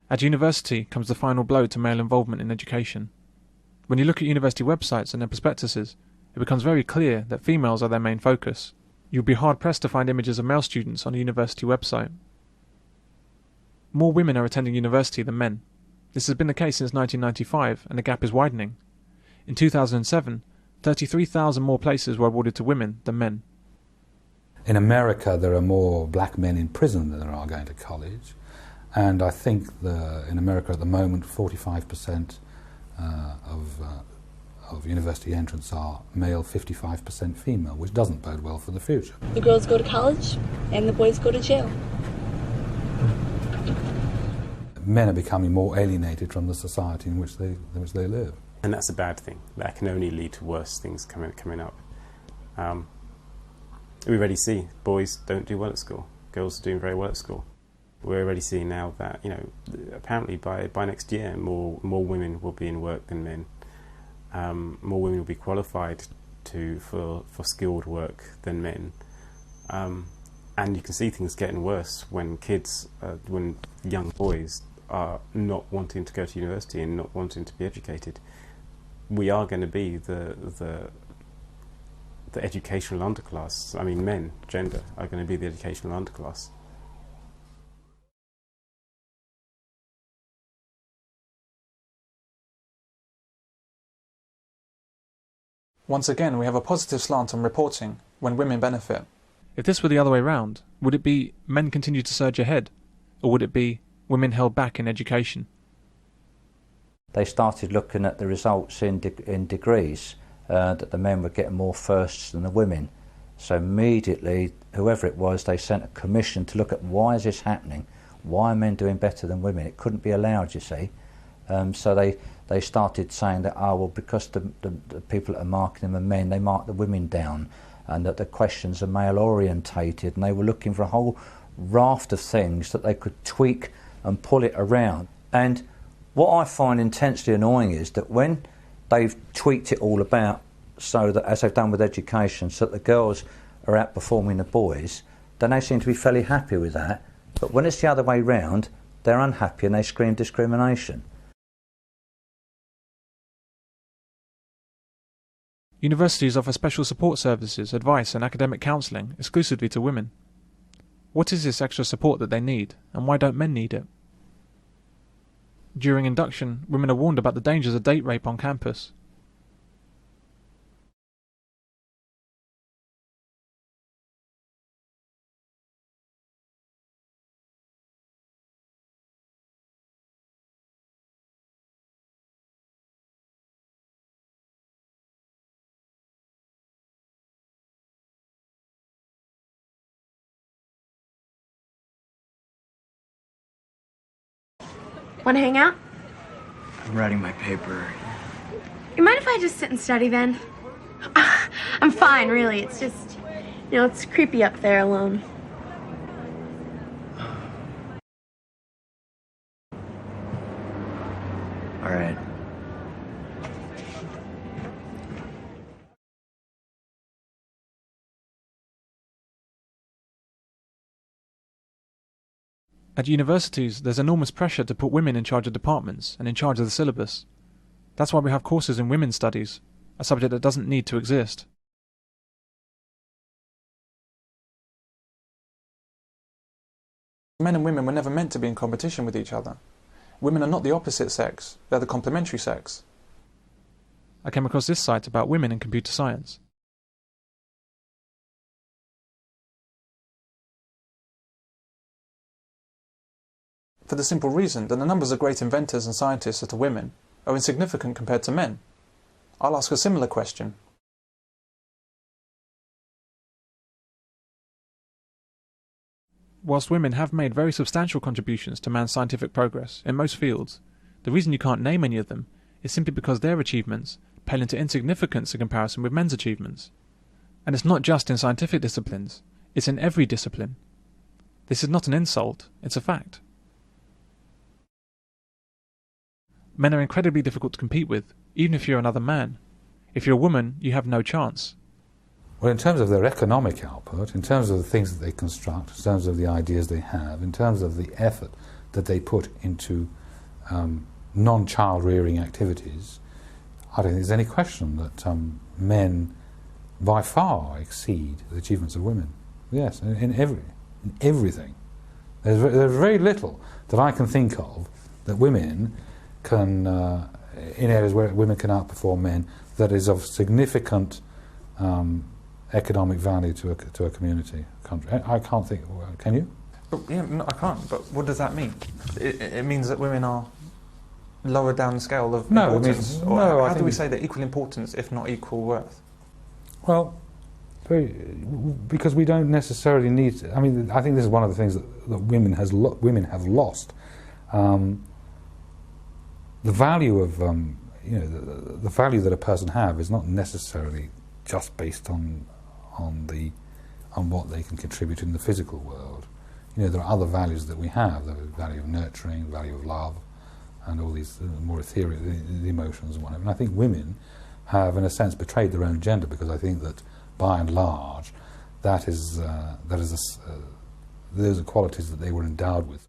At university comes the final blow to male involvement in education. When you look at university websites and their prospectuses, it becomes very clear that females are their main focus. You'll be hard-pressed to find images of male students on a university website. More women are attending university than men. This has been the case since 1995, and the gap is widening. In 2007, 33,000 more places were awarded to women than men. In America, there are more black men in prison than there are going to college, and I think in America at the moment 45% of university entrants are male, 55% female, which doesn't bode well for the future. The girls go to college and the boys go to jail. Men are becoming more alienated from the society in which they live. And that's a bad thing. That can only lead to worse things coming up. We already see boys don't do well at school. Girls are doing very well at school. We're already seeing now that, apparently by next year more women will be in work than men. More women will be qualified for skilled work than men. And you can see things getting worse when when young boys are not wanting to go to university and not wanting to be educated. We are going to be the educational underclass. I mean, men, gender, are going to be the educational underclass. Once again, we have a positive slant on reporting when women benefit. If this were the other way round, would it be men continue to surge ahead, or would it be women held back in education? They started looking at the results in degrees, that the men were getting more firsts than the women. So immediately, whoever it was, they sent a commission to look at why is this happening? Why are men doing better than women? It couldn't be allowed, you see. So they started saying that, because the people that are marking them are men, they mark the women down, and that the questions are male orientated, and they were looking for a whole raft of things that they could tweak and pull it around. And what I find intensely annoying is that when they've tweaked it all about so that, as they've done with education, so that the girls are outperforming the boys, then they seem to be fairly happy with that. But when it's the other way round, they're unhappy and they scream discrimination. Universities offer special support services, advice and academic counselling exclusively to women. What is this extra support that they need, and why don't men need it? During induction, women are warned about the dangers of date rape on campus. Want to hang out? I'm writing my paper. You mind if I just sit and study then? I'm fine, really. It's just, it's creepy up there alone. All right. At universities, there's enormous pressure to put women in charge of departments and in charge of the syllabus. That's why we have courses in women's studies, a subject that doesn't need to exist. Men and women were never meant to be in competition with each other. Women are not the opposite sex, they're the complementary sex. I came across this site about women in computer science. For the simple reason that the numbers of great inventors and scientists that are women are insignificant compared to men. I'll ask a similar question. Whilst women have made very substantial contributions to man's scientific progress in most fields, the reason you can't name any of them is simply because their achievements pale into insignificance in comparison with men's achievements. And it's not just in scientific disciplines, it's in every discipline. This is not an insult, it's a fact. Men are incredibly difficult to compete with, even if you're another man. If you're a woman, you have no chance. Well, in terms of their economic output, in terms of the things that they construct, in terms of the ideas they have, in terms of the effort that they put into non-child rearing activities, I don't think there's any question that men by far exceed the achievements of women. Yes, in everything. There's very little that I can think of that women can, in areas where women can outperform men, that is of significant economic value to a community, country. I can't think. Can you? But, yeah, no, I can't. But what does that mean? It means that women are lower down the scale of importance. How do we say they're equal importance, if not equal worth? Well, because we don't necessarily need to, I mean, I think this is one of the things that women have lost. The value of the value that a person has is not necessarily just based on what they can contribute in the physical world. There are other values that we have: the value of nurturing, the value of love, and all these more ethereal the emotions and whatever. And I think women have, in a sense, betrayed their own gender, because I think that, by and large, those are qualities that they were endowed with.